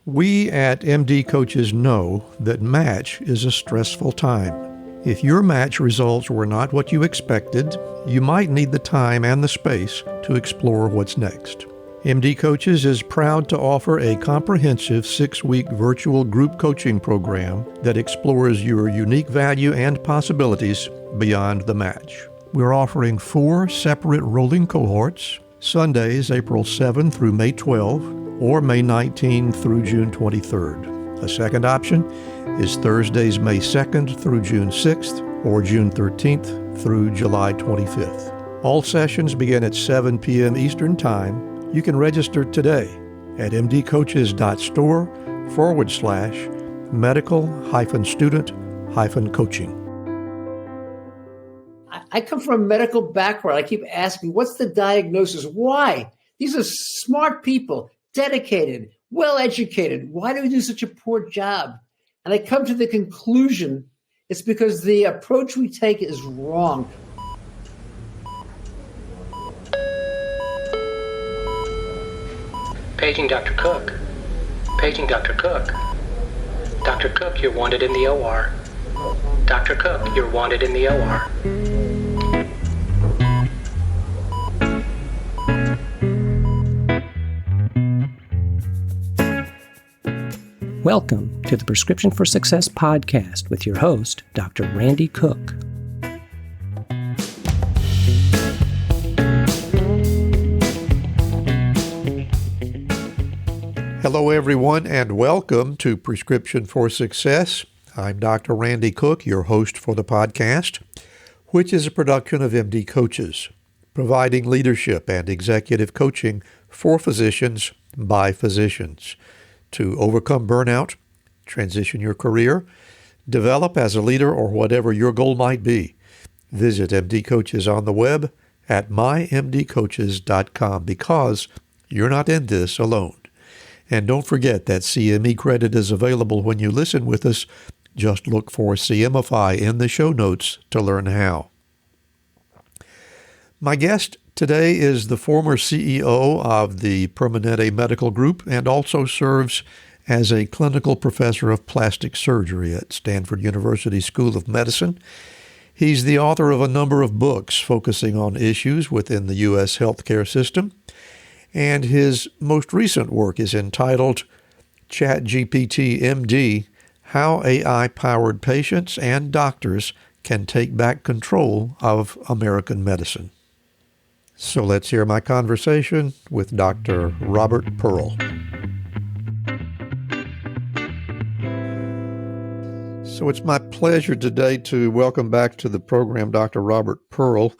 We at MD Coaches know that match is a stressful time. If your match results were not what you expected, you might need the time and the space to explore what's next. MD Coaches is proud to offer a comprehensive 6-week virtual group coaching program that explores your unique value and possibilities beyond the match. We're offering 4 separate rolling cohorts, Sundays, April 7 through May 12, or May 19 through June 23rd. A second option is Thursdays, May 2nd through June 6th, or June 13th through July 25th. All sessions begin at 7 p.m. Eastern Time. You can register today at mdcoaches.store/medical-student-coaching. I come from a medical background. I keep asking, what's the diagnosis? Why? These are smart people, dedicated, well-educated. Why do we do such a poor job? And I come to the conclusion it's because the approach we take is wrong. Paging Dr. Cook. Paging Dr. Cook. Dr. Cook, you're wanted in the OR. Dr. Cook, you're wanted in the OR. Welcome to the Prescription for Success podcast with your host, Dr. Randy Cook. Hello, everyone, and welcome to Prescription for Success. I'm Dr. Randy Cook, your host for the podcast, which is a production of MD Coaches, providing leadership and executive coaching for physicians by physicians to overcome burnout, transition your career, develop as a leader, or whatever your goal might be. Visit MD Coaches on the web at mymdcoaches.com because you're not in this alone. And don't forget that CME credit is available when you listen with us. Just look for CMify in the show notes to learn how. My guest today is the former CEO of the Permanente Medical Group and also serves as a clinical professor of plastic surgery at Stanford University School of Medicine. He's the author of a number of books focusing on issues within the U.S. healthcare system. And his most recent work is entitled ChatGPT MD, How AI-Powered Patients and Doctors Can Take Back Control of American Medicine. So let's hear my conversation with Dr. Robert Pearl. So it's my pleasure today to welcome back to the program Dr. Robert Pearl,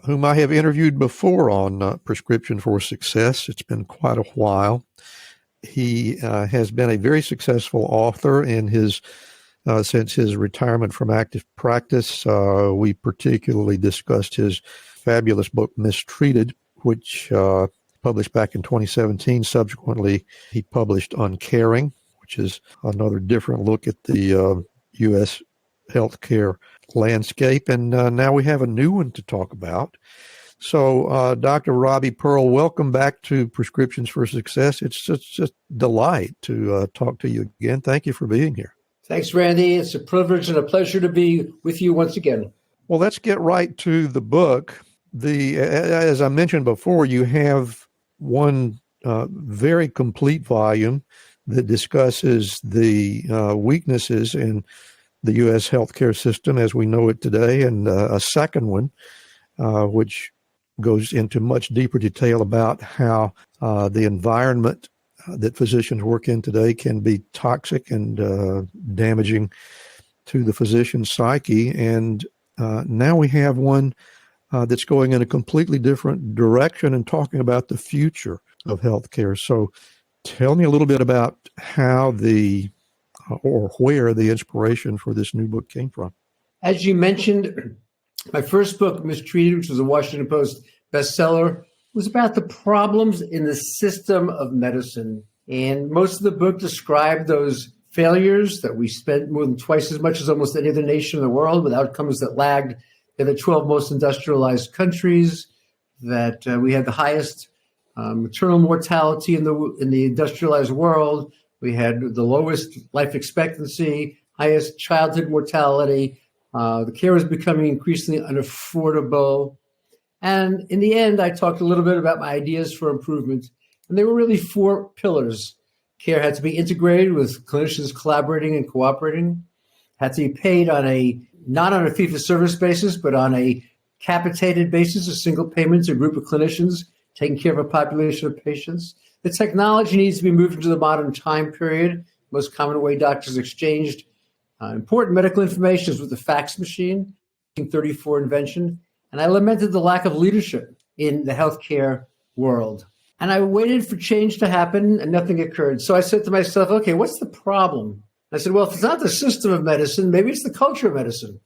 whom I have interviewed before on Prescription for Success. It's been quite a while. He has been a very successful author in his since his retirement from active practice. We particularly discussed his fabulous book, Mistreated, which published back in 2017. Subsequently, he published Uncaring, which is another different look at the U.S. healthcare landscape. And now we have a new one to talk about. So, Dr. Robbie Pearl, welcome back to Prescriptions for Success. It's just a delight to talk to you again. Thank you for being here. Thanks, Randy. It's a privilege and a pleasure to be with you once again. Well, let's get right to the book. As I mentioned before, you have one very complete volume that discusses the weaknesses in the U.S. healthcare system as we know it today, and a second one, which goes into much deeper detail about how the environment that physicians work in today can be toxic and damaging to the physician's psyche. And now we have one that's going in a completely different direction and talking about the future of healthcare. So tell me a little bit about how or where the inspiration for this new book came from. As you mentioned, my first book, Mistreated, which was a Washington Post bestseller, was about the problems in the system of medicine. And most of the book described those failures that we spent more than twice as much as almost any other nation in the world with outcomes that lagged the other 12 most industrialized countries, that we had the highest maternal mortality in the industrialized world, We had the lowest life expectancy, highest childhood mortality. The care was becoming increasingly unaffordable. And in the end, I talked a little bit about my ideas for improvement. And there were really 4 pillars. Care had to be integrated with clinicians collaborating and cooperating, had to be paid not on a fee-for-service basis, but on a capitated basis, a single payment to a group of clinicians taking care of a population of patients. The technology needs to be moved into the modern time period. Most common way doctors exchanged important medical information is with the fax machine, 1934 invention. And I lamented the lack of leadership in the healthcare world. And I waited for change to happen and nothing occurred. So I said to myself, okay, what's the problem? I said, well, if it's not the system of medicine, maybe it's the culture of medicine.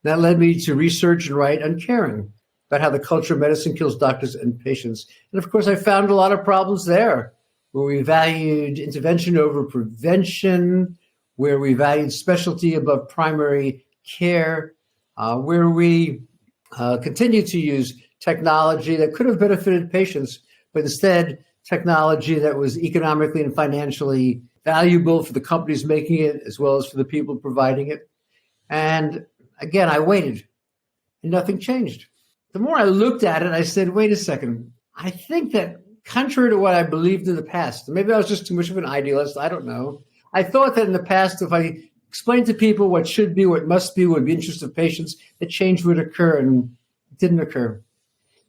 That led me to research and write on caring, about how the culture of medicine kills doctors and patients. And of course, I found a lot of problems there, where we valued intervention over prevention, where we valued specialty above primary care, where we continued to use technology that could have benefited patients, but instead technology that was economically and financially valuable for the companies making it, as well as for the people providing it. And again, I waited, and nothing changed. The more I looked at it, I said, wait a second. I think that contrary to what I believed in the past, maybe I was just too much of an idealist, I don't know. I thought that in the past, if I explained to people what should be, what must be, what would be in the interest of patients, that change would occur, and it didn't occur.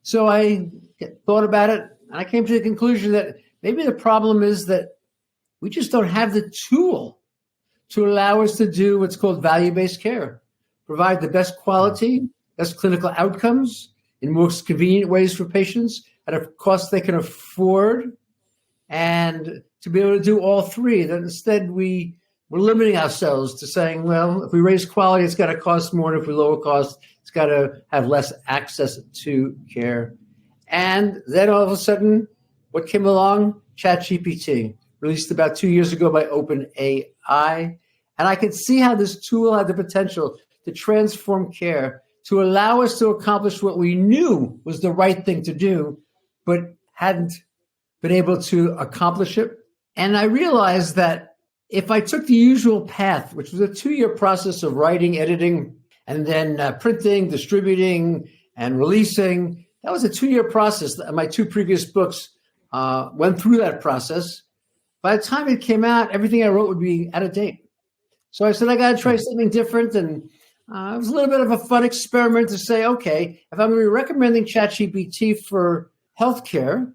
So I thought about it, and I came to the conclusion that maybe the problem is that we just don't have the tool to allow us to do what's called value-based care, provide the best quality, best clinical outcomes in most convenient ways for patients at a cost they can afford, and to be able to do all 3. That instead we're limiting ourselves to saying, well, if we raise quality, it's got to cost more, and if we lower cost, it's got to have less access to care. And then all of a sudden, what came along? ChatGPT, released about 2 years ago by OpenAI. And I could see how this tool had the potential to transform care, to allow us to accomplish what we knew was the right thing to do, but hadn't been able to accomplish it. And I realized that if I took the usual path, which was a 2-year process of writing, editing, and then printing, distributing, and releasing, that was a 2-year process. My 2 previous books went through that process. By the time it came out, everything I wrote would be out of date. So I said, I got to try something different. And it was a little bit of a fun experiment to say, okay, if I'm going to be recommending ChatGPT for healthcare,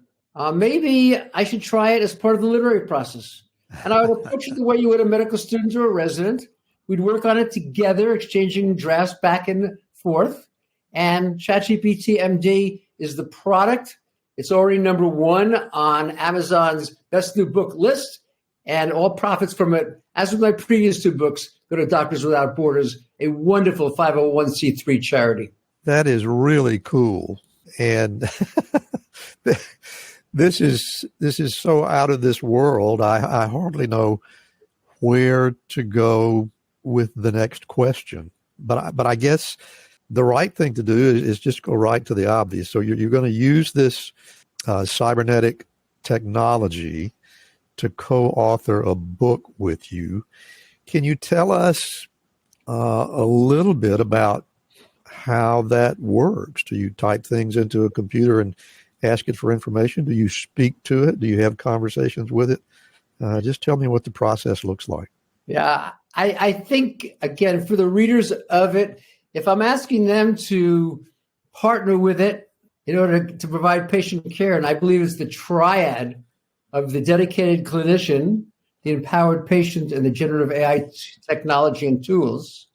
maybe I should try it as part of the literary process. And I would approach it the way you would a medical student or a resident. We'd work on it together, exchanging drafts back and forth. And ChatGPT MD is the product. It's already number 1 on Amazon's best new book list, and all profits from it, as with my previous 2 books, go to Doctors Without Borders, a wonderful 501c3 charity. That is really cool. And this is so out of this world. I hardly know where to go with the next question. But I guess the right thing to do is just go right to the obvious. So you're going to use this cybernetic technology to co-author a book with you. Can you tell us a little bit about how that works? Do you type things into a computer and ask it for information? Do you speak to it? Do you have conversations with it? Just tell me what the process looks like. Yeah, I think, again, for the readers of it, if I'm asking them to partner with it in order to provide patient care, and I believe it's the triad of the dedicated clinician, the empowered patient, and the generative AI technology and tools,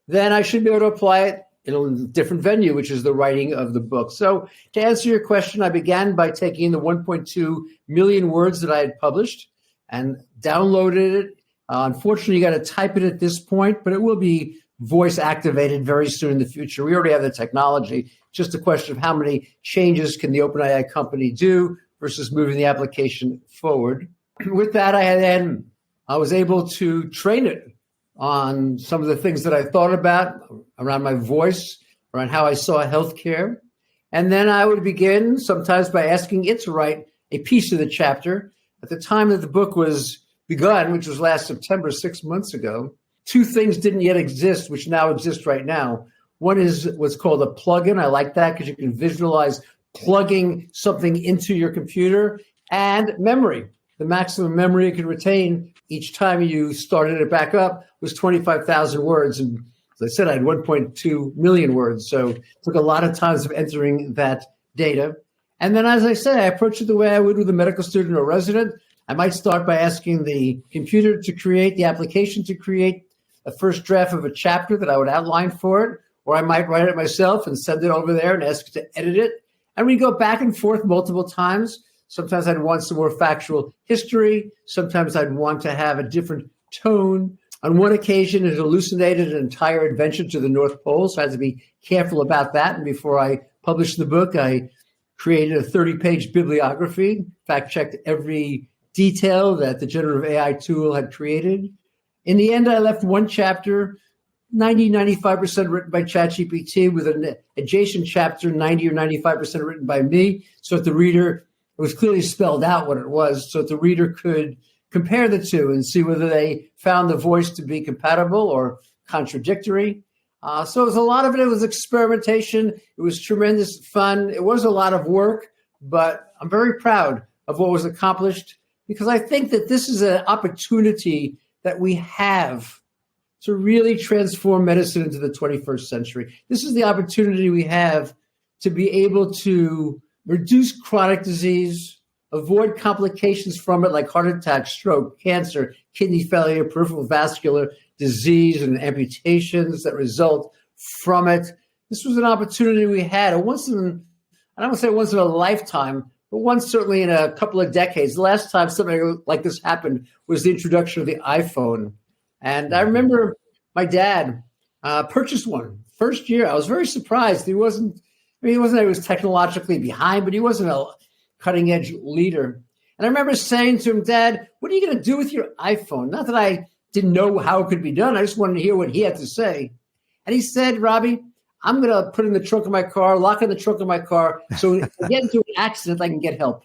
then I should be able to apply it in a different venue, which is the writing of the book. So to answer your question, I began by taking the 1.2 million words that I had published and downloaded it. Unfortunately, you got to type it at this point, but it will be voice activated very soon in the future. We already have the technology. Just a question of how many changes can the OpenAI company do versus moving the application forward. With that, I was able to train it on some of the things that I thought about around my voice, around how I saw healthcare. And then I would begin sometimes by asking it to write a piece of the chapter. At the time that the book was begun, which was last September, 6 months ago, two things didn't yet exist, which now exist right now. One is what's called a plugin. I like that because you can visualize plugging something into your computer, and memory. The maximum memory it could retain each time you started it back up was 25,000 words. And as I said, I had 1.2 million words. So it took a lot of times of entering that data. And then, as I said, I approached it the way I would with a medical student or resident. I might start by asking the computer to create the application, to create a first draft of a chapter that I would outline for it, or I might write it myself and send it over there and ask it to edit it. And we go back and forth multiple times. Sometimes I'd want some more factual history. Sometimes I'd want to have a different tone. On one occasion, it hallucinated an entire adventure to the North Pole, so I had to be careful about that. And before I published the book, I created a 30-page bibliography, fact-checked every detail that the generative AI tool had created. In the end, I left one chapter 95% written by ChatGPT, with an adjacent chapter 90 or 95% written by me. So if the reader, it was clearly spelled out what it was, so if the reader could compare the two and see whether they found the voice to be compatible or contradictory. So it was a lot of it. It was experimentation. It was tremendous fun. It was a lot of work, but I'm very proud of what was accomplished, because I think that this is an opportunity that we have to really transform medicine into the 21st century. This is the opportunity we have to be able to reduce chronic disease, avoid complications from it like heart attack, stroke, cancer, kidney failure, peripheral vascular disease, and amputations that result from it. This was an opportunity we had, I don't want to say once in a lifetime, but once certainly in a couple of decades. The last time something like this happened was the introduction of the iPhone. And I remember my dad purchased one. First year, I was very surprised. He wasn't that he was technologically behind, but he wasn't a cutting edge leader. And I remember saying to him, Dad, what are you going to do with your iPhone? Not that I didn't know how it could be done. I just wanted to hear what he had to say. And he said, Robbie, I'm going to put it in the trunk of my car, lock in the trunk of my car, so if I get into an accident, I can get help.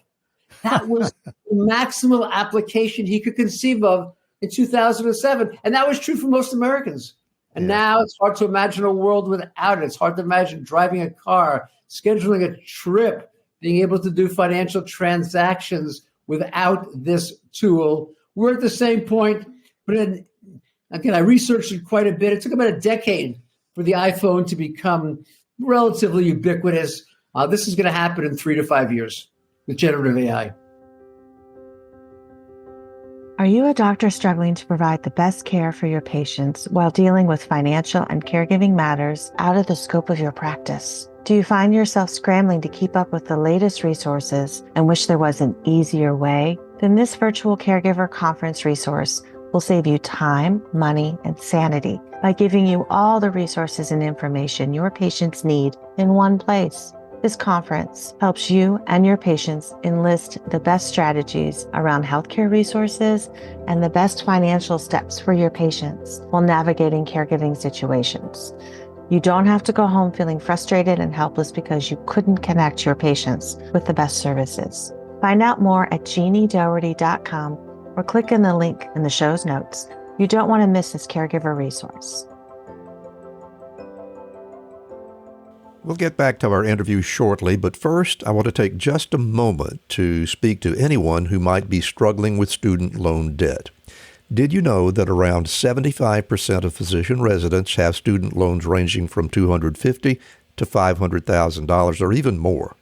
That was the maximal application he could conceive of in 2007. And that was true for most Americans. And now it's hard to imagine a world without it. It's hard to imagine driving a car, scheduling a trip, being able to do financial transactions without this tool. We're at the same point, but again, I researched it quite a bit. It took about a decade for the iPhone to become relatively ubiquitous. This is going to happen in 3 to 5 years with generative AI. Are you a doctor struggling to provide the best care for your patients while dealing with financial and caregiving matters out of the scope of your practice? Do you find yourself scrambling to keep up with the latest resources and wish there was an easier way? Then this virtual caregiver conference resource will save you time, money, and sanity by giving you all the resources and information your patients need in one place. This conference helps you and your patients enlist the best strategies around healthcare resources and the best financial steps for your patients while navigating caregiving situations. You don't have to go home feeling frustrated and helpless because you couldn't connect your patients with the best services. Find out more at jeanniedoherty.com or click in the link in the show's notes. You don't want to miss this caregiver resource. We'll get back to our interview shortly, but first I want to take just a moment to speak to anyone who might be struggling with student loan debt. Did you know that around 75% of physician residents have student loans ranging from $250,000 to $500,000 or even more?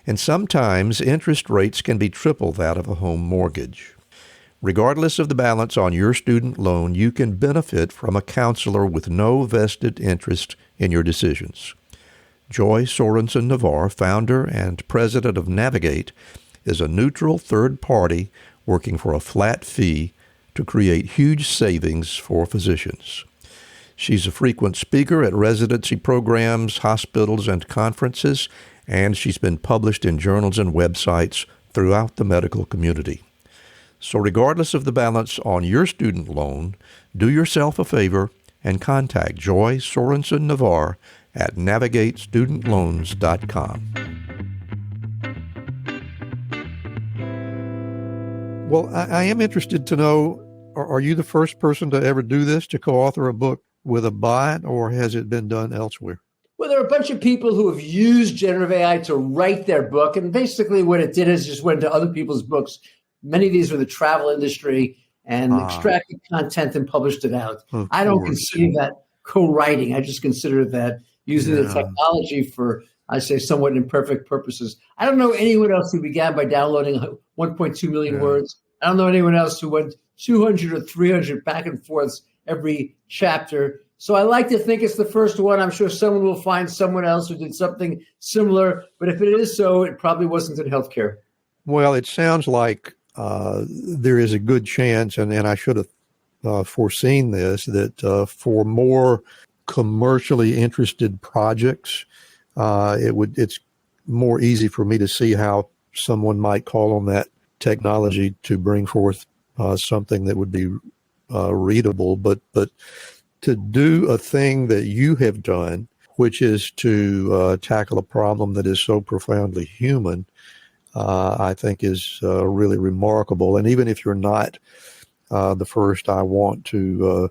And sometimes interest rates can be triple that of a home mortgage. Regardless of the balance on your student loan, you can benefit from a counselor with no vested interest in your decisions. Joy Sorensen Navarre, founder and president of Navigate, is a neutral third party working for a flat fee to create huge savings for physicians. She's a frequent speaker at residency programs, hospitals, and conferences, and she's been published in journals and websites throughout the medical community. So regardless of the balance on your student loan, do yourself a favor and contact Joy Sorensen Navarre at navigatestudentloans.com. Well, I am interested to know, Are you the first person to ever do this, to co-author a book with a bot, or has it been done elsewhere? Well, there are a bunch of people who have used generative AI to write their book. And basically what it did is just went to other people's books. Many of these were the travel industry and extracted content and published it out. I don't consider that co-writing. I just consider that using the technology for, I say, somewhat imperfect purposes. I don't know anyone else who began by downloading 1.2 million words. I don't know anyone else who went 200 or 300 back and forths every chapter. So I like to think it's the first one. I'm sure someone will find someone else who did something similar. But if it is so, it probably wasn't in healthcare. Well, it sounds like there is a good chance, and I should have foreseen this, that for more commercially interested projects, it's more easy for me to see how someone might call on that technology to bring forth something that would be readable. But to do a thing that you have done, which is to tackle a problem that is so profoundly human, I think is really remarkable. And even if you're not the first, I want to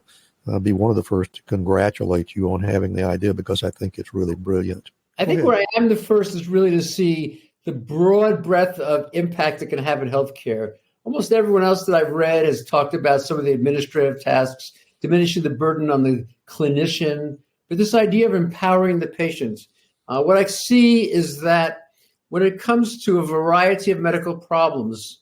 be one of the first to congratulate you on having the idea, because I think it's really brilliant. I think where I am the first is really to see the broad breadth of impact it can have in healthcare. Almost everyone else that I've read has talked about some of the administrative tasks, diminishing the burden on the clinician, but this idea of empowering the patient. What I see is that when it comes to a variety of medical problems,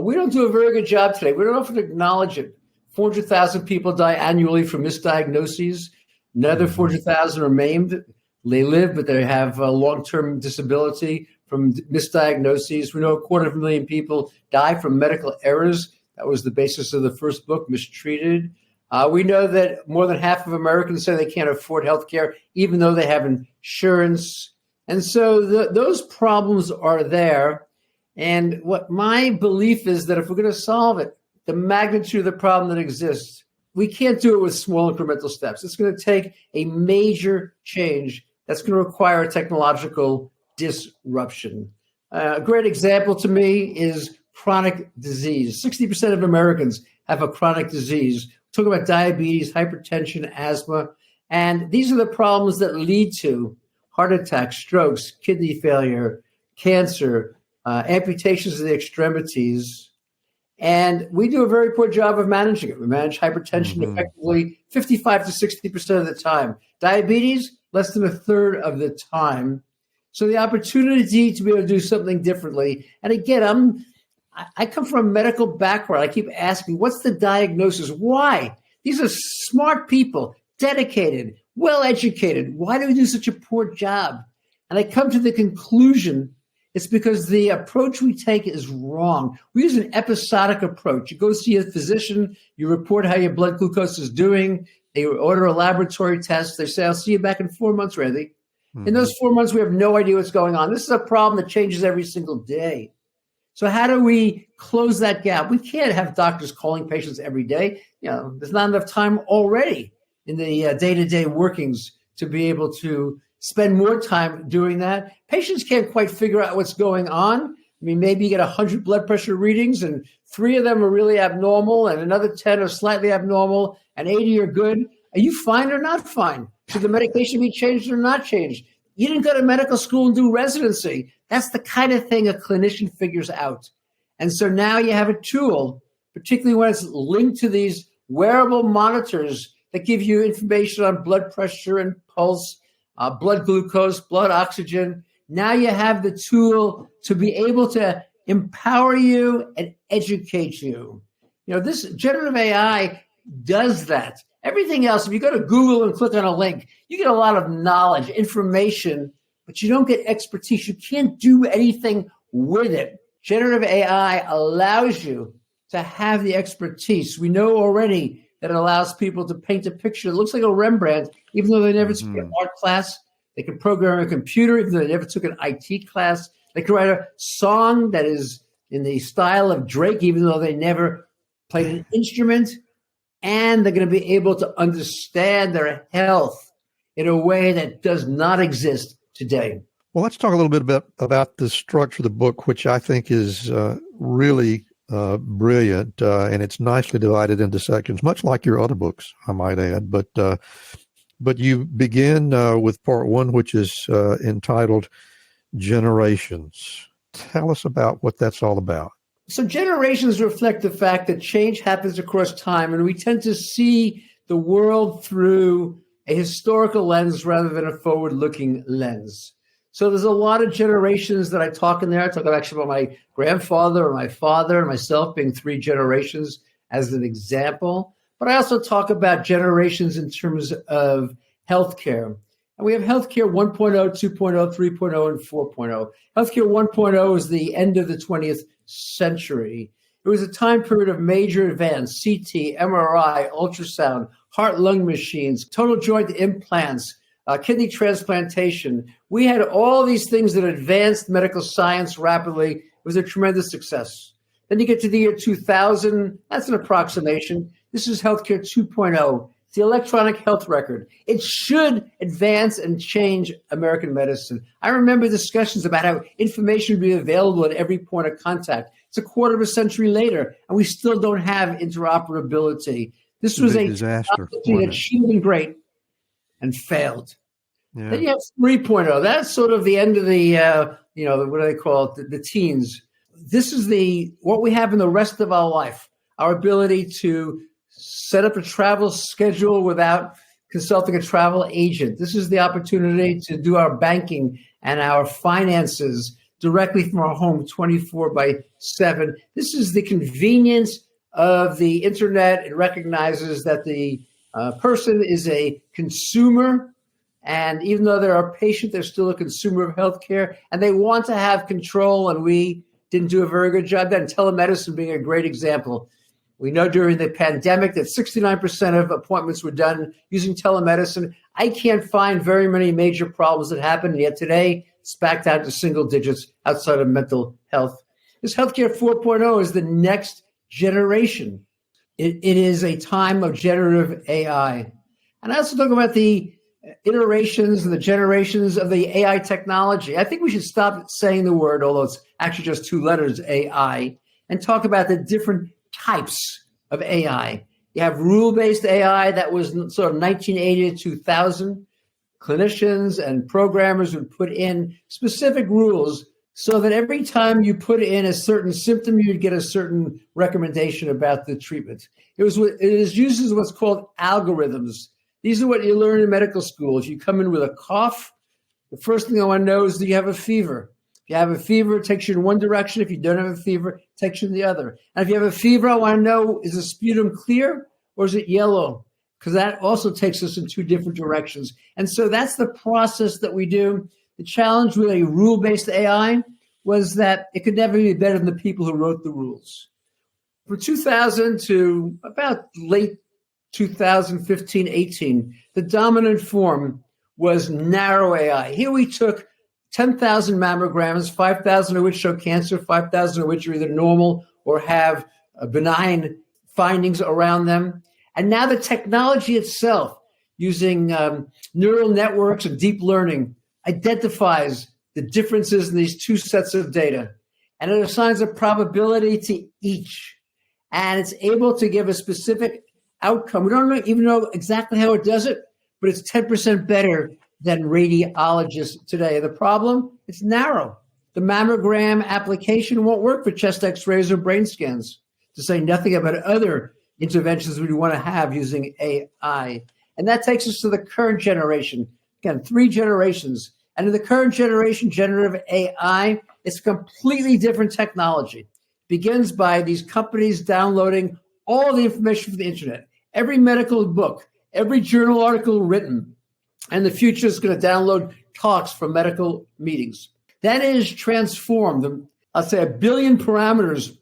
we don't do a very good job today. We don't often acknowledge it. 400,000 people die annually from misdiagnoses. Another 400,000 are maimed. They live, but they have long-term disability from misdiagnoses. We know 250,000 people die from medical errors. That was the basis of the first book, Mistreated. We know that more than half of Americans say they can't afford health care, even though they have insurance. And so those problems are there. And what my belief is that if we're going to solve it, the magnitude of the problem that exists, we can't do it with small incremental steps. It's going to take a major change that's going to require a technological disruption. A great example to me is chronic disease. 60% of Americans have a chronic disease. Talk about diabetes, hypertension, asthma, and these are the problems that lead to heart attacks, strokes, kidney failure, cancer, amputations of the extremities. And we do a very poor job of managing it. We manage hypertension effectively 55 to 60% of the time. Diabetes, less than a third of the time. So the opportunity to be able to do something differently. And again, I come from a medical background. I keep asking, what's the diagnosis? Why? These are smart people, dedicated, well-educated. Why do we do such a poor job? And I come to the conclusion it's because the approach we take is wrong. We use an episodic approach. You go see a physician, you report how your blood glucose is doing, they order a laboratory test, they say, I'll see you back in 4 months, Randy. In those 4 months, we have no idea what's going on. This is a problem that changes every single day. So how do we close that gap? We can't have doctors calling patients every day. There's not enough time already in the day-to-day workings to be able to spend more time doing that. Patients can't quite figure out what's going on. I mean, maybe you get 100 blood pressure readings and 3 of them are really abnormal and another 10 are slightly abnormal and 80 are good. Are you fine or not fine? Should the medication be changed or not changed? You didn't go to medical school and do residency. That's the kind of thing a clinician figures out. And so now you have a tool, particularly when it's linked to these wearable monitors that give you information on blood pressure and pulse, blood glucose, blood oxygen. Now you have the tool to be able to empower you and educate you. This generative AI does that. Everything else, if you go to Google and click on a link, you get a lot of knowledge, information, but you don't get expertise. You can't do anything with it. Generative AI allows you to have the expertise. We know already that it allows people to paint a picture that looks like a Rembrandt, even though they never took an art class. They can program a computer, even though they never took an IT class. They can write a song that is in the style of Drake, even though they never played an instrument. And they're going to be able to understand their health in a way that does not exist today. Well, let's talk a little bit about the structure of the book, which I think is really brilliant, and it's nicely divided into sections, much like your other books, I might add. But you begin with part one, which is entitled Generations. Tell us about what that's all about. So generations reflect the fact that change happens across time, and we tend to see the world through a historical lens rather than a forward-looking lens. So there's a lot of generations that I talk in there. I talk actually about my grandfather or my father and myself being three generations as an example. But I also talk about generations in terms of healthcare. And we have healthcare 1.0, 2.0, 3.0, and 4.0. Healthcare 1.0 is the end of the 20th century. It was a time period of major advance: CT, MRI, ultrasound, heart-lung machines, total joint implants, kidney transplantation. We had all these things that advanced medical science rapidly. It was a tremendous success. Then you get to the year 2000. That's an approximation. This is healthcare 2.0. It's the electronic health record. It should advance and change American medicine. I remember discussions about how information would be available at every point of contact. It's a quarter of a century later, and we still don't have interoperability. This was a disaster that should have been great and failed. Yeah. Then you have 3.0. That's sort of the end of the, what do they call it, the teens. This is what we have in the rest of our life, our ability to set up a travel schedule without consulting a travel agent. This is the opportunity to do our banking and our finances directly from our home 24/7. This is the convenience of the internet. It recognizes that the person is a consumer, and even though they're a patient, they're still a consumer of healthcare, and they want to have control, and we didn't do a very good job. Then telemedicine being a great example. We know during the pandemic that 69% of appointments were done using telemedicine. I can't find very many major problems that happened, yet today it's back down to single digits outside of mental health. This healthcare 4.0 is the next generation. It is a time of generative AI. And I also talk about the iterations and the generations of the AI technology. I think we should stop saying the word, although it's actually just two letters, AI, and talk about the different types of AI. You have rule-based AI that was sort of 1980 to 2000. Clinicians and programmers would put in specific rules so that every time you put in a certain symptom, you'd get a certain recommendation about the treatment. It uses what's called algorithms. These are what you learn in medical school. If you come in with a cough, the first thing I want to know is, do you have a fever? If you have a fever, it takes you in one direction. If you don't have a fever, it takes you in the other. And if you have a fever, I want to know, is the sputum clear or is it yellow? Because that also takes us in two different directions. And so that's the process that we do. The challenge with a rule-based AI was that it could never be better than the people who wrote the rules. From 2000 to about late 2015, 18, the dominant form was narrow AI. Here we took 10,000 mammograms, 5,000 of which show cancer, 5,000 of which are either normal or have benign findings around them. And now the technology itself, using neural networks and deep learning, identifies the differences in these two sets of data. And it assigns a probability to each. And it's able to give a specific outcome. We don't even know exactly how it does it, but it's 10% better than radiologists today. The problem, it's narrow. The mammogram application won't work for chest x-rays or brain scans, to say nothing about other interventions we want to have using AI. And that takes us to the current generation. Again, 3 generations. And in the current generation, generative AI, it's completely different technology. It begins by these companies downloading all the information from the internet, every medical book, every journal article written, and the future is going to download talks from medical meetings. That is transformed. I'll say 1 billion parameters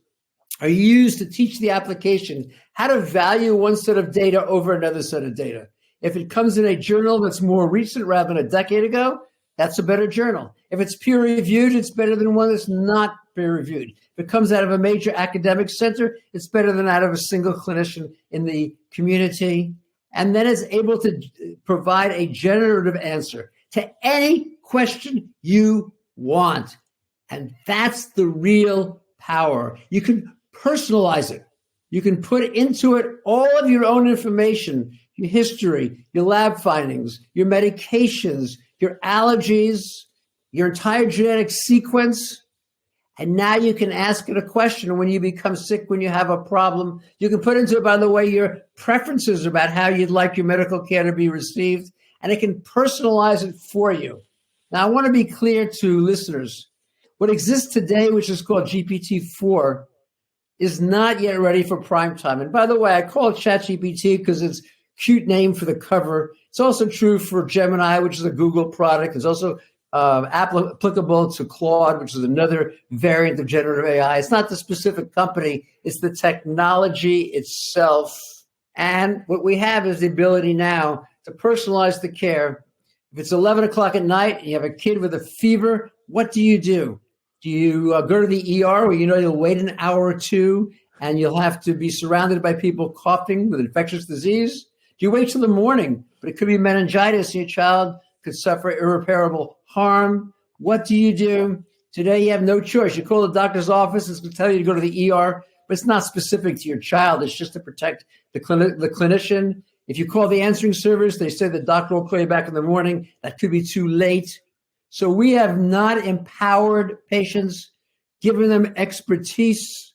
are used to teach the application how to value one set of data over another set of data. If it comes in a journal that's more recent rather than a decade ago, that's a better journal. If it's peer-reviewed, it's better than one that's not peer-reviewed. If it comes out of a major academic center, it's better than out of a single clinician in the community. And then it's able to provide a generative answer to any question you want. And that's the real power. You can personalize it. You can put into it all of your own information, your history, your lab findings, your medications, your allergies, your entire genetic sequence. And now you can ask it a question when you become sick, when you have a problem. You can put into it, by the way, your preferences about how you'd like your medical care to be received, and it can personalize it for you. Now, I want to be clear to listeners. What exists today, which is called GPT-4, is not yet ready for prime time. And by the way, I call it ChatGPT because it's a cute name for the cover. It's also true for Gemini, which is a Google product. It's also applicable to Claude, which is another variant of generative AI. It's not the specific company, it's the technology itself. And what we have is the ability now to personalize the care. If it's 11 o'clock at night and you have a kid with a fever, what do? Do you go to the ER where you know you'll wait an hour or two and you'll have to be surrounded by people coughing with infectious disease? Do you wait till the morning? But it could be meningitis and your child could suffer irreparable harm. What do you do? Today you have no choice. You call the doctor's office, it's going to tell you to go to the ER, but it's not specific to your child. It's just to protect the clinician. If you call the answering service, they say the doctor will call you back in the morning. That could be too late. So we have not empowered patients, given them expertise.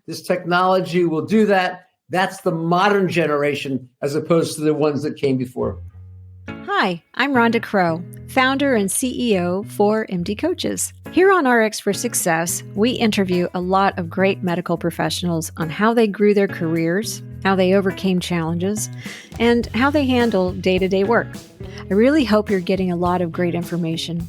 This technology will do that. That's the modern generation as opposed to the ones that came before. Hi, I'm Rhonda Crow, founder and CEO for MD Coaches. Here on RX for Success, we interview a lot of great medical professionals on how they grew their careers, how they overcame challenges, and how they handle day-to-day work. I really hope you're getting a lot of great information.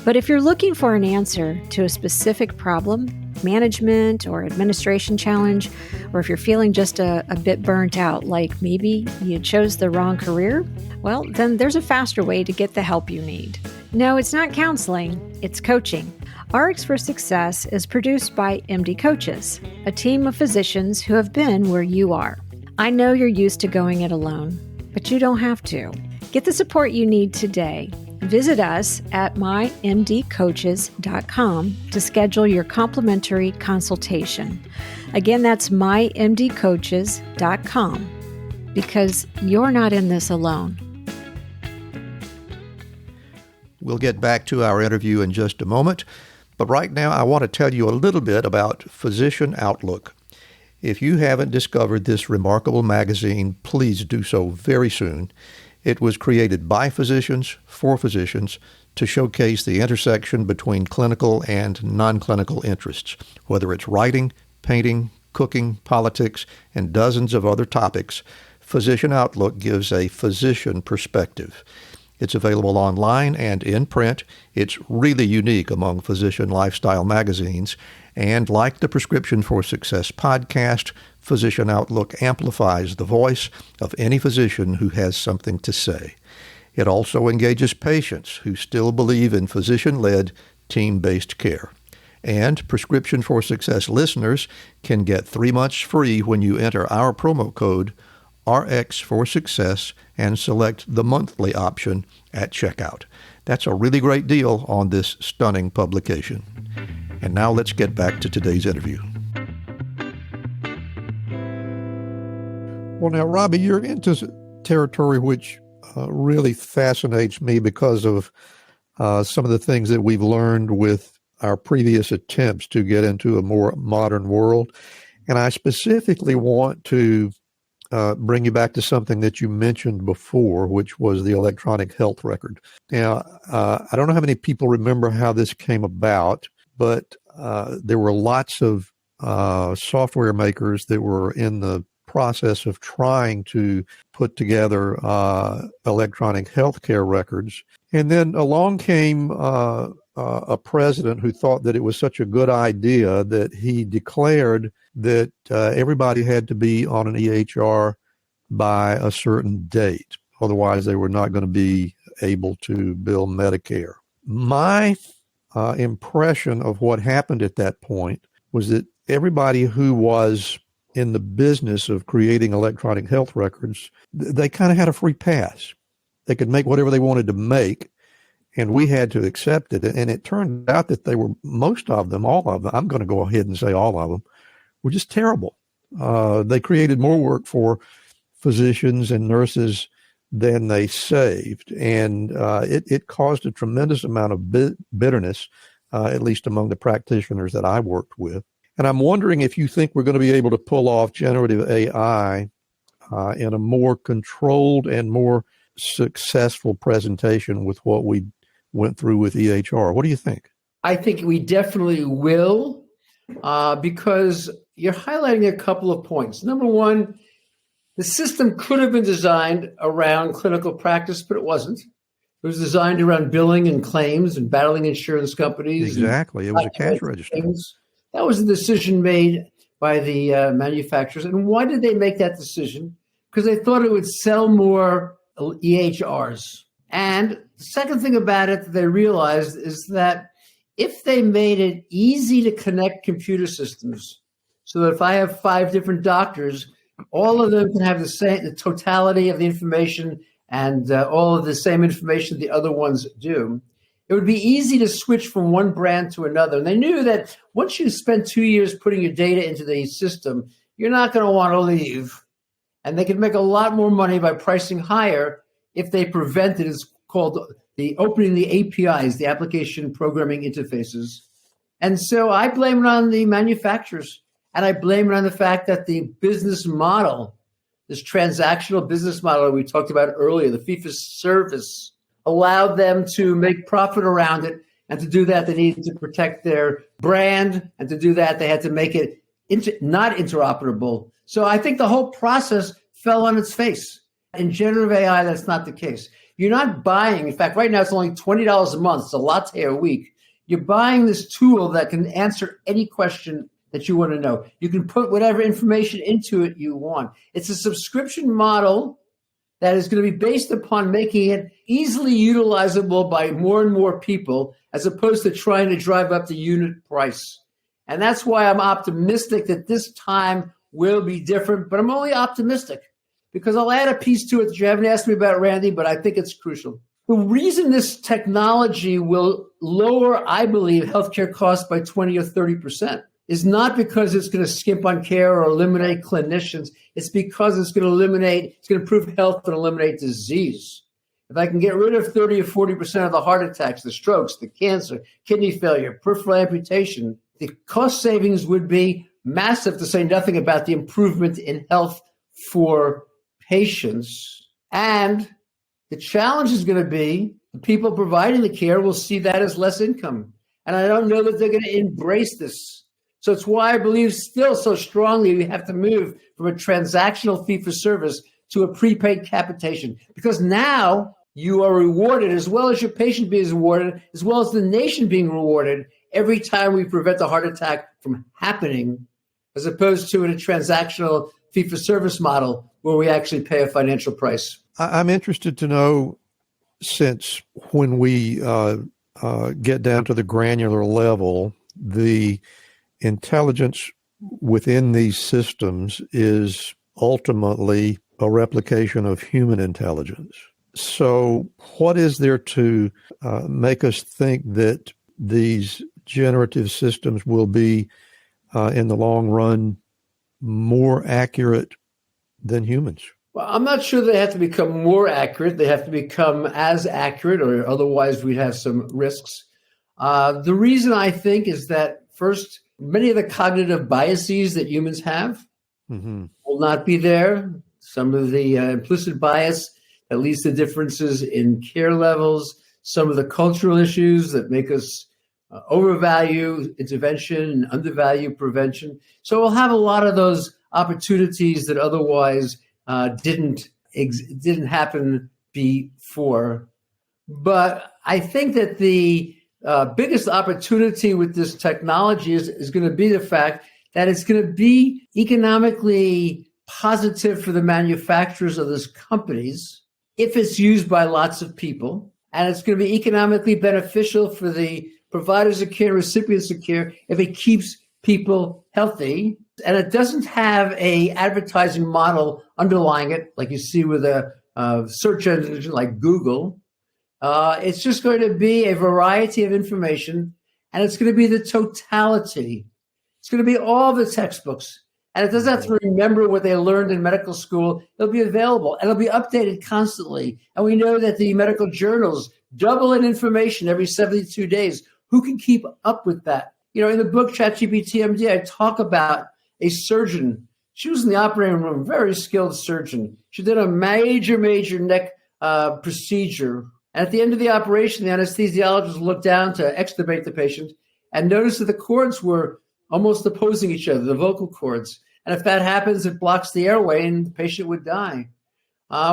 But if you're looking for an answer to a specific problem, management or administration challenge, or if you're feeling just a bit burnt out, like maybe you chose the wrong career, well, then there's a faster way to get the help you need. No, it's not counseling, it's coaching. RX for Success is produced by MD Coaches, a team of physicians who have been where you are. I know you're used to going it alone, but you don't have to. Get the support you need today. Visit us at mymdcoaches.com to schedule your complimentary consultation. Again, that's mymdcoaches.com, because you're not in this alone. We'll get back to our interview in just a moment, but right now I want to tell you a little bit about Physician Outlook. If you haven't discovered this remarkable magazine, please do so very soon. It was created by physicians, for physicians, to showcase the intersection between clinical and non-clinical interests, whether it's writing, painting, cooking, politics, and dozens of other topics. Physician Outlook gives a physician perspective. It's available online and in print. It's really unique among physician lifestyle magazines. And like the Prescription for Success podcast, Physician Outlook amplifies the voice of any physician who has something to say. It also engages patients who still believe in physician-led, team-based care. And Prescription for Success listeners can get 3 months free when you enter our promo code RX for Success and select the monthly option at checkout. That's a really great deal on this stunning publication. And now let's get back to today's interview. Well, now, Robbie, you're into territory which really fascinates me because of some of the things that we've learned with our previous attempts to get into a more modern world. And I specifically want to bring you back to something that you mentioned before, which was the electronic health record. Now, I don't know how many people remember how this came about, but there were lots of software makers that were in the process of trying to put together electronic healthcare records. And then along came a president who thought that it was such a good idea that he declared that everybody had to be on an EHR by a certain date. Otherwise, they were not going to be able to bill Medicare. My impression of what happened at that point was that everybody who was in the business of creating electronic health records, they kind of had a free pass. They could make whatever they wanted to make, and we had to accept it. And it turned out that they were, most of them, all of them, I'm going to go ahead and say all of them, were just terrible. They created more work for physicians and nurses than they saved. And it caused a tremendous amount of bitterness, at least among the practitioners that I worked with. And I'm wondering if you think we're going to be able to pull off generative AI in a more controlled and more successful presentation with what we went through with EHR. What do you think? I think we definitely will, because you're highlighting a couple of points. Number one, the system could have been designed around clinical practice, but it wasn't. It was designed around billing and claims and battling insurance companies. Exactly. It was a cash register. That was a decision made by the manufacturers. And why did they make that decision? Because they thought it would sell more EHRs. And the second thing about it that they realized is that if they made it easy to connect computer systems, so that if I have 5 different doctors, all of them can have the totality of the information and all of the same information the other ones do, it would be easy to switch from one brand to another. And they knew that once you spend 2 years putting your data into the system, you're not going to want to leave. And they could make a lot more money by pricing higher if they prevented, it's called the opening the APIs, the application programming interfaces. And so I blame it on the manufacturers. And I blame it on the fact that the business model, this transactional business model we talked about earlier, the fee-for-service, allowed them to make profit around it. And to do that, they needed to protect their brand. And to do that, they had to make it not interoperable. So I think the whole process fell on its face. In generative AI, that's not the case. You're not buying, in fact, right now it's only $20 a month. It's a latte a week. You're buying this tool that can answer any question that you want to know. You can put whatever information into it you want. It's a subscription model that is going to be based upon making it easily utilizable by more and more people, as opposed to trying to drive up the unit price. And that's why I'm optimistic that this time will be different, but I'm only optimistic because I'll add a piece to it that you haven't asked me about, Randy, but I think it's crucial. The reason this technology will lower, I believe, healthcare costs by 20 or 30% is not because it's going to skimp on care or eliminate clinicians. It's because it's going to improve health and eliminate disease. If I can get rid of 30 or 40% of the heart attacks, the strokes, the cancer, kidney failure, peripheral amputation, the cost savings would be massive, to say nothing about the improvement in health for patients. And the challenge is going to be the people providing the care will see that as less income. And I don't know that they're going to embrace this. So it's why I believe still so strongly we have to move from a transactional fee-for-service to a prepaid capitation. Because now you are rewarded, as well as your patient being rewarded, as well as the nation being rewarded, every time we prevent the heart attack from happening, as opposed to in a transactional fee-for-service model where we actually pay a financial price. I'm interested to know, since when we get down to the granular level, the intelligence within these systems is ultimately a replication of human intelligence. So what is there to make us think that these generative systems will be, in the long run, more accurate than humans? Well, I'm not sure they have to become more accurate. They have to become as accurate, or otherwise we'd have some risks. The reason I think is that, first, many of the cognitive biases that humans have will not be there. Some of the implicit bias that leads to differences in care levels, some of the cultural issues that make us overvalue intervention and undervalue prevention. So we'll have a lot of those opportunities that otherwise didn't happen before. But I think that the biggest opportunity with this technology is going to be the fact that it's going to be economically positive for the manufacturers of these companies if it's used by lots of people. And it's going to be economically beneficial for the providers of care, recipients of care, if it keeps people healthy. And it doesn't have a advertising model underlying it, like you see with a search engine like Google. It's just going to be a variety of information, and it's going to be the totality. It's going to be all the textbooks. And it doesn't have to remember what they learned in medical school. It'll be available and it'll be updated constantly. And we know that the medical journals double in information every 72 days. Who can keep up with that? In the book, ChatGPT MD, I talk about a surgeon. She was in the operating room, very skilled surgeon. She did a major neck procedure. And at the end of the operation, the anesthesiologist looked down to extubate the patient and noticed that the cords were almost opposing each other, the vocal cords. And if that happens, it blocks the airway and the patient would die.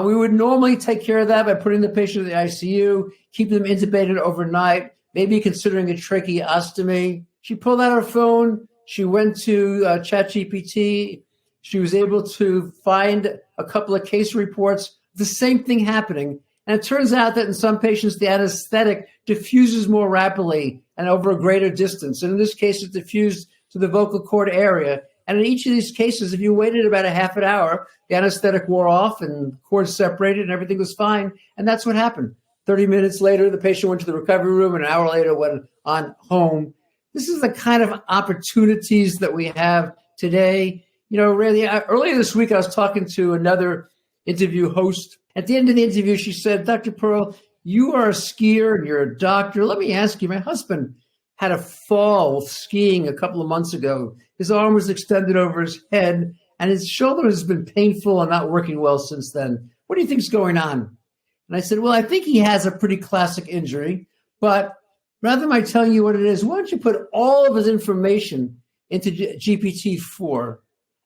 We would normally take care of that by putting the patient in the ICU, keep them intubated overnight, maybe considering a tracheostomy. She pulled out her phone. She went to ChatGPT. She was able to find a couple of case reports, the same thing happening. And it turns out that in some patients, the anesthetic diffuses more rapidly and over a greater distance. And in this case, it diffused to the vocal cord area. And in each of these cases, if you waited about a half an hour, the anesthetic wore off and cords separated and everything was fine. And that's what happened. 30 minutes later, the patient went to the recovery room. An hour later, went on home. This is the kind of opportunities that we have today. Really, earlier this week, I was talking to another interview host. At the end of the interview, she said, Dr. Pearl, you are a skier and you're a doctor. Let me ask you, my husband had a fall skiing a couple of months ago. His arm was extended over his head and his shoulder has been painful and not working well since then. What do you think is going on? And I said, well, I think he has a pretty classic injury, but rather than my telling you what it is, why don't you put all of his information into GPT-4,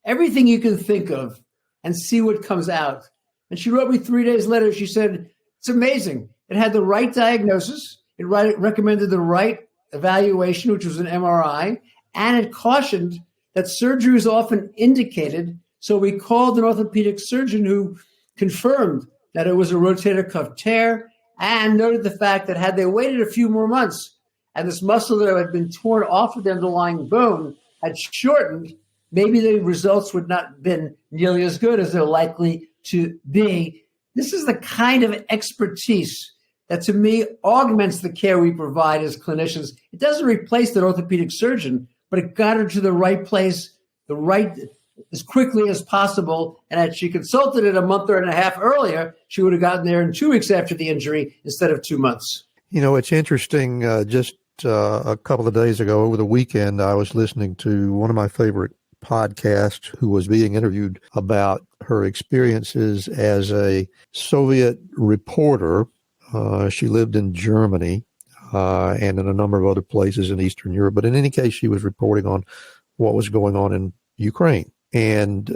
everything you can think of, and see what comes out. And she wrote me 3 days later, she said, it's amazing. It had the right diagnosis. It recommended the right evaluation, which was an MRI, and it cautioned that surgery is often indicated. So we called an orthopedic surgeon who confirmed that it was a rotator cuff tear and noted the fact that had they waited a few more months and this muscle that had been torn off of the underlying bone had shortened, maybe the results would not have been nearly as good as they're likely to be. This is the kind of expertise that, to me, augments the care we provide as clinicians. It doesn't replace the orthopedic surgeon, but it got her to the right place, as quickly as possible. And had she consulted it a month or and a half earlier, she would have gotten there in 2 weeks after the injury instead of 2 months. It's interesting. Just a couple of days ago, over the weekend, I was listening to one of my favorite podcasts who was being interviewed about her experiences as a Soviet reporter. She lived in Germany and in a number of other places in Eastern Europe. But in any case, she was reporting on what was going on in Ukraine. And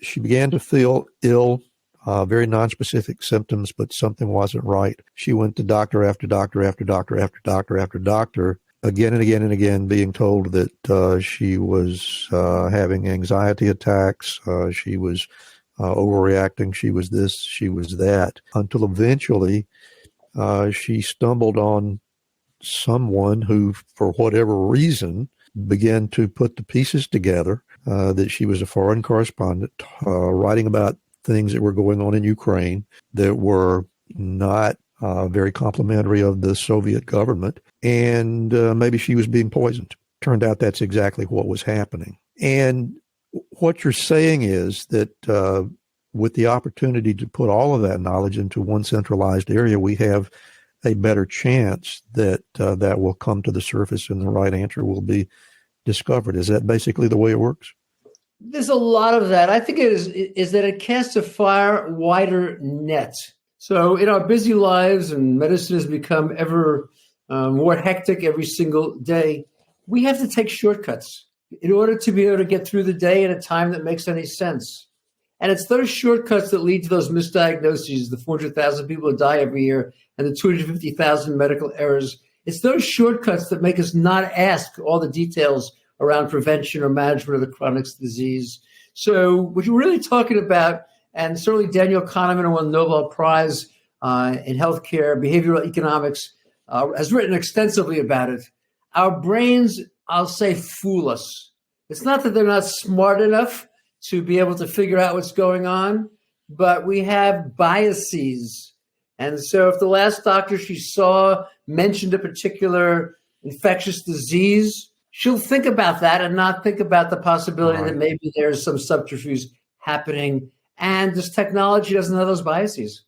she began to feel ill, very nonspecific symptoms, but something wasn't right. She went to doctor after doctor after doctor after doctor after doctor, again and again and again, being told that she was having anxiety attacks. She was overreacting. She was this, she was that, until eventually she stumbled on someone who, for whatever reason, began to put the pieces together, that she was a foreign correspondent writing about things that were going on in Ukraine that were not very complimentary of the Soviet government, and maybe she was being poisoned. Turned out that's exactly what was happening. And what you're saying is that with the opportunity to put all of that knowledge into one centralized area, we have a better chance that that will come to the surface and the right answer will be discovered. Is that basically the way it works? There's a lot of that. I think it is that it casts a far wider net. So in our busy lives, and medicine has become ever more hectic every single day, we have to take shortcuts in order to be able to get through the day at a time that makes any sense. And it's those shortcuts that lead to those misdiagnoses, the 400,000 people who die every year, and the 250,000 medical errors. It's those shortcuts that make us not ask all the details around prevention or management of the chronic disease. So what you're really talking about, and certainly Daniel Kahneman, who won the Nobel Prize in healthcare, behavioral economics, has written extensively about it. Our brains, I'll say, fool us. It's not that they're not smart enough to be able to figure out what's going on, but we have biases. And so if the last doctor she saw mentioned a particular infectious disease, she'll think about that and not think about the possibility Right. that maybe there's some subterfuge happening. And this technology doesn't have those biases.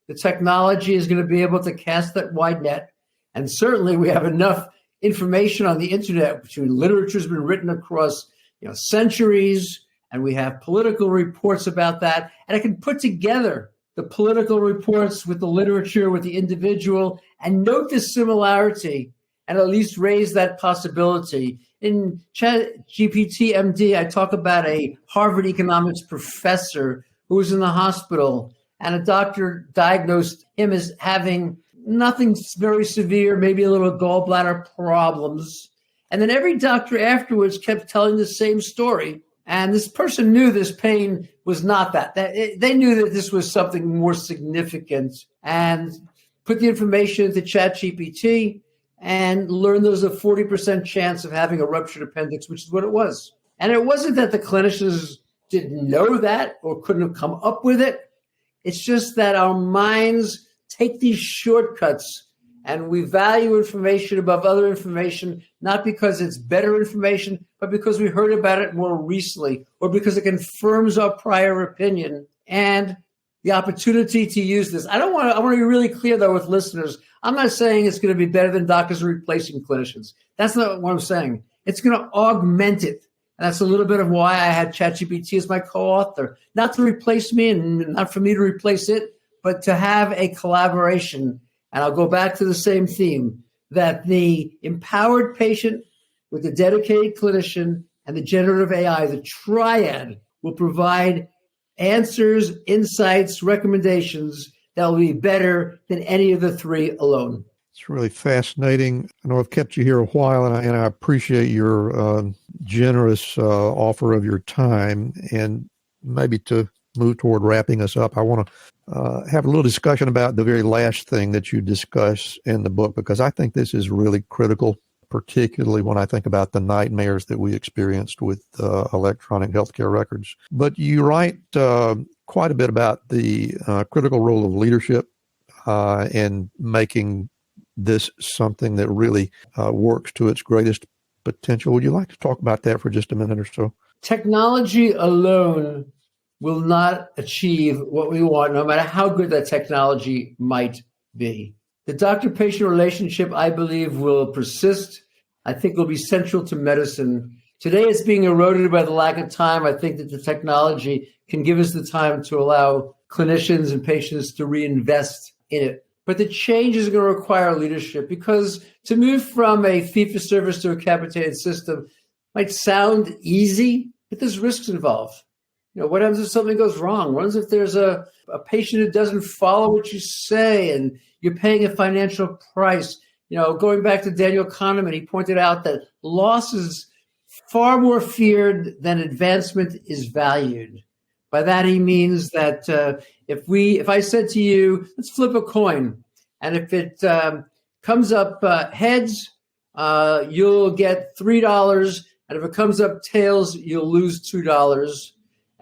The technology is going to be able to cast that wide net. And certainly we have enough information on the internet, between literature has been written across centuries, and we have political reports about that. And I can put together the political reports with the literature, with the individual, and note the similarity and at least raise that possibility. In ChatGPT MD, I talk about a Harvard economics professor who was in the hospital, and a doctor diagnosed him as having nothing very severe, maybe a little gallbladder problems. And then every doctor afterwards kept telling the same story. And this person knew this pain was not that. They knew that this was something more significant, and put the information into ChatGPT and learned there's a 40% chance of having a ruptured appendix, which is what it was. And it wasn't that the clinicians didn't know that or couldn't have come up with it. It's just that our minds take these shortcuts, and we value information above other information, not because it's better information, but because we heard about it more recently, or because it confirms our prior opinion. And the opportunity to use this. I want to be really clear, though, with listeners. I'm not saying it's going to be better than doctors replacing clinicians. That's not what I'm saying. It's going to augment it. And that's a little bit of why I had ChatGPT as my co-author. Not to replace me and not for me to replace it, but to have a collaboration. And I'll go back to the same theme, that the empowered patient with the dedicated clinician and the generative AI, the triad, will provide answers, insights, recommendations that will be better than any of the three alone. It's really fascinating. I know I've kept you here a while, and I appreciate your generous offer of your time. And maybe to move toward wrapping us up, I want to have a little discussion about the very last thing that you discuss in the book, because I think this is really critical, particularly when I think about the nightmares that we experienced with electronic healthcare records. But you write quite a bit about the critical role of leadership in making this something that really works to its greatest potential. Would you like to talk about that for just a minute or so? Technology alone will not achieve what we want, no matter how good that technology might be. The doctor-patient relationship, I believe, will persist. I think will be central to medicine. Today, it's being eroded by the lack of time. I think that the technology can give us the time to allow clinicians and patients to reinvest in it. But the change is going to require leadership, because to move from a fee-for-service to a capitated system might sound easy, but there's risks involved. What happens if something goes wrong? What happens if there's a patient who doesn't follow what you say and you're paying a financial price? Going back to Daniel Kahneman, he pointed out that loss is far more feared than advancement is valued. By that, he means that if I said to you, let's flip a coin, and if it comes up heads, you'll get $3, and if it comes up tails, you'll lose $2.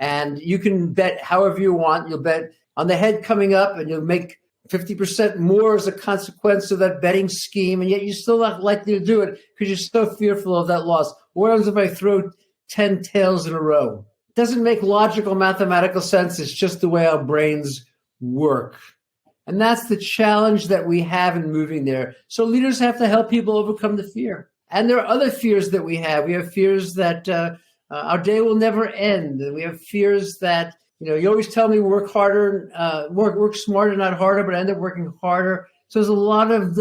And you can bet however you want. You'll bet on the head coming up, and you'll make 50% more as a consequence of that betting scheme, and yet you're still not likely to do it because you're so fearful of that loss. What happens if I throw 10 tails in a row? It doesn't make logical, mathematical sense. It's just the way our brains work. And that's the challenge that we have in moving there. So leaders have to help people overcome the fear. And there are other fears that we have. We have fears that our day will never end. And we have fears that, you always tell me work harder, work smarter, not harder, but I end up working harder. So there's a lot of,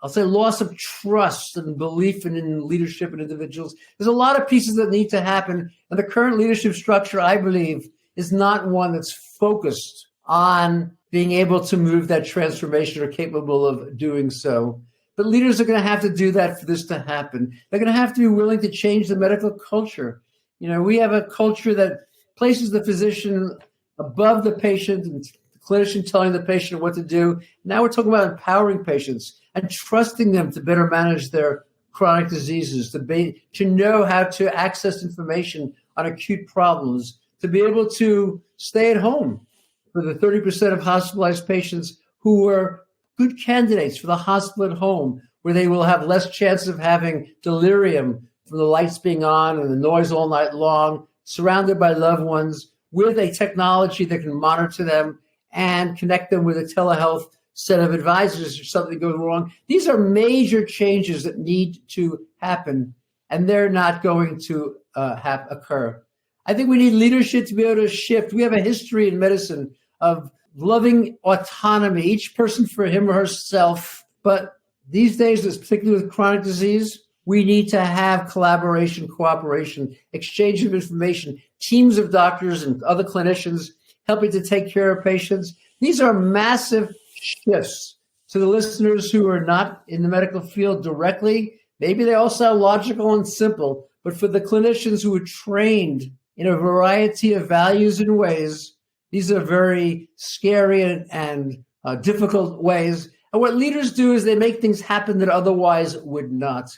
I'll say, loss of trust and belief in leadership and individuals. There's a lot of pieces that need to happen. And the current leadership structure, I believe, is not one that's focused on being able to move that transformation or capable of doing so. But leaders are going to have to do that for this to happen. They're going to have to be willing to change the medical culture. We have a culture that places the physician above the patient and the clinician telling the patient what to do. Now we're talking about empowering patients and trusting them to better manage their chronic diseases, to know how to access information on acute problems, to be able to stay at home for the 30% of hospitalized patients who were good candidates for the hospital at home, where they will have less chance of having delirium from the lights being on and the noise all night long, surrounded by loved ones, with a technology that can monitor them and connect them with a telehealth set of advisors if something goes wrong. These are major changes that need to happen, and they're not going to occur. I think we need leadership to be able to shift. We have a history in medicine of loving autonomy, each person for him or herself. But these days, particularly with chronic disease, we need to have collaboration, cooperation, exchange of information, teams of doctors and other clinicians helping to take care of patients. These are massive shifts. To the listeners who are not in the medical field directly, maybe they all sound logical and simple, but for the clinicians who are trained in a variety of values and ways, these are very scary and difficult ways. And what leaders do is they make things happen that otherwise would not.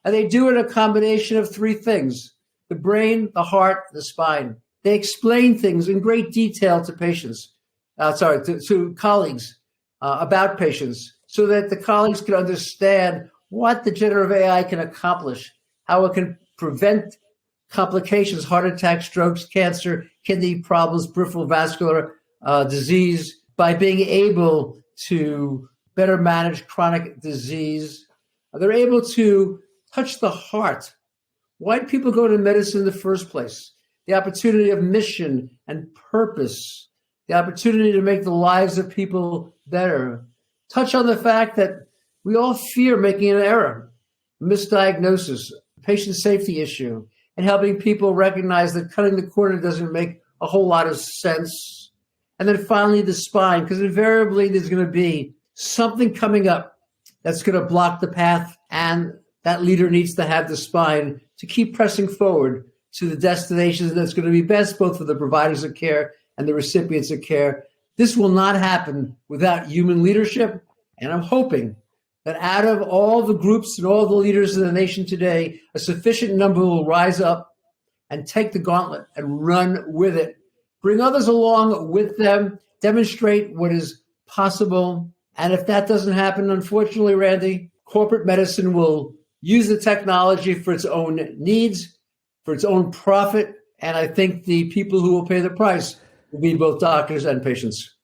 And they do it a combination of three things: the brain, the heart, the spine. They explain things in great detail to patients, to colleagues about patients, so that the colleagues can understand what the generative AI can accomplish, how it can prevent complications, heart attacks, strokes, cancer, kidney problems, peripheral vascular disease, by being able to better manage chronic disease. They're able to touch the heart. Why do people go to medicine in the first place? The opportunity of mission and purpose, the opportunity to make the lives of people better. Touch on the fact that we all fear making an error, misdiagnosis, patient safety issue, and helping people recognize that cutting the corner doesn't make a whole lot of sense. And then finally, the spine, because invariably there's going to be something coming up that's going to block the path, and that leader needs to have the spine to keep pressing forward to the destinations that's going to be best both for the providers of care and the recipients of care. This will not happen without human leadership, and I'm hoping that out of all the groups and all the leaders in the nation today, a sufficient number will rise up and take the gauntlet and run with it. Bring others along with them, demonstrate what is possible. And if that doesn't happen, unfortunately, Randy, corporate medicine will use the technology for its own needs, for its own profit. And I think the people who will pay the price will be both doctors and patients.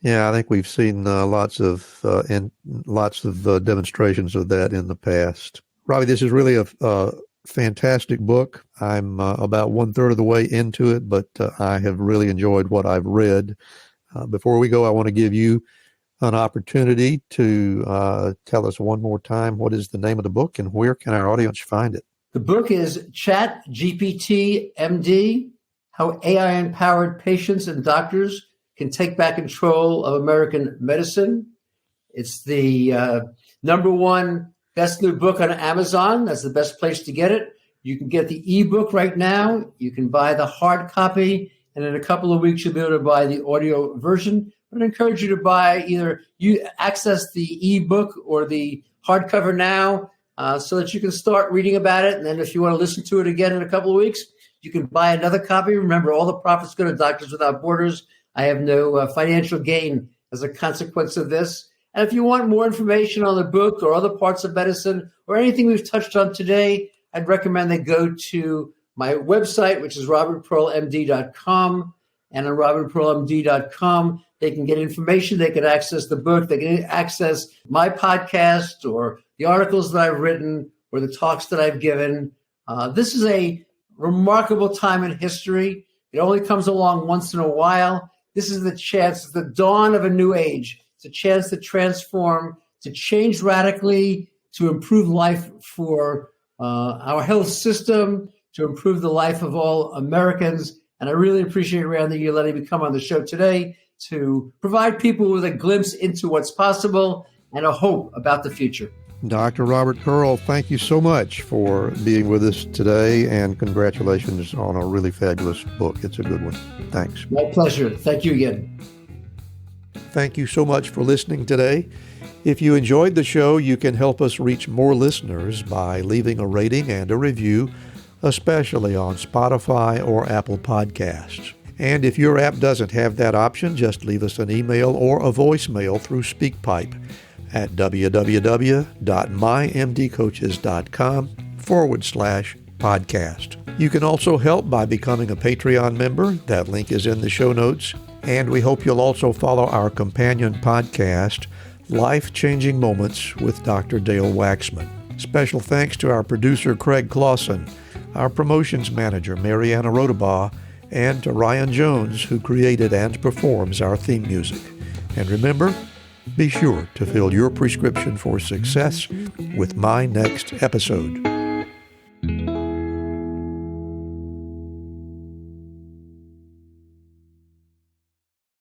Yeah, I think we've seen lots of demonstrations of that in the past. Robbie, this is really a fantastic book. I'm about 1/3 of the way into it, but I have really enjoyed what I've read. Before we go, I want to give you an opportunity to tell us one more time what is the name of the book and where can our audience find it? The book is ChatGPT MD, How AI-Empowered Patients and Doctors Can Take Back Control of American Medicine. It's the #1 best new book on Amazon. That's the best place to get it. You can get the ebook right now. You can buy the hard copy, and in a couple of weeks, you'll be able to buy the audio version. But I encourage you to buy you access the ebook or the hardcover now so that you can start reading about it. And then if you want to listen to it again in a couple of weeks, you can buy another copy. Remember, all the profits go to Doctors Without Borders. I have no financial gain as a consequence of this. And if you want more information on the book or other parts of medicine or anything we've touched on today, I'd recommend they go to my website, which is robertpearlmd.com. And on robertpearlmd.com, they can get information. They can access the book. They can access my podcast or the articles that I've written or the talks that I've given. This is a remarkable time in history. It only comes along once in a while. This is the chance, the dawn of a new age. It's a chance to transform, to change radically, to improve life for our health system, to improve the life of all Americans. And I really appreciate, Randy, you letting me come on the show today to provide people with a glimpse into what's possible and a hope about the future. Dr. Robert Pearl, thank you so much for being with us today, and congratulations on a really fabulous book. It's a good one. Thanks. My pleasure. Thank you again. Thank you so much for listening today. If you enjoyed the show, you can help us reach more listeners by leaving a rating and a review, especially on Spotify or Apple Podcasts. And if your app doesn't have that option, just leave us an email or a voicemail through SpeakPipe at www.mymdcoaches.com patreon.com/podcast. You can also help by becoming a Patreon member. That link is in the show notes. And we hope you'll also follow our companion podcast, Life-Changing Moments with Dr. Dale Waxman. Special thanks to our producer, Craig Clausen, our promotions manager, Mariana Rodabaugh, and to Ryan Jones, who created and performs our theme music. And remember, be sure to fill your prescription for success with my next episode.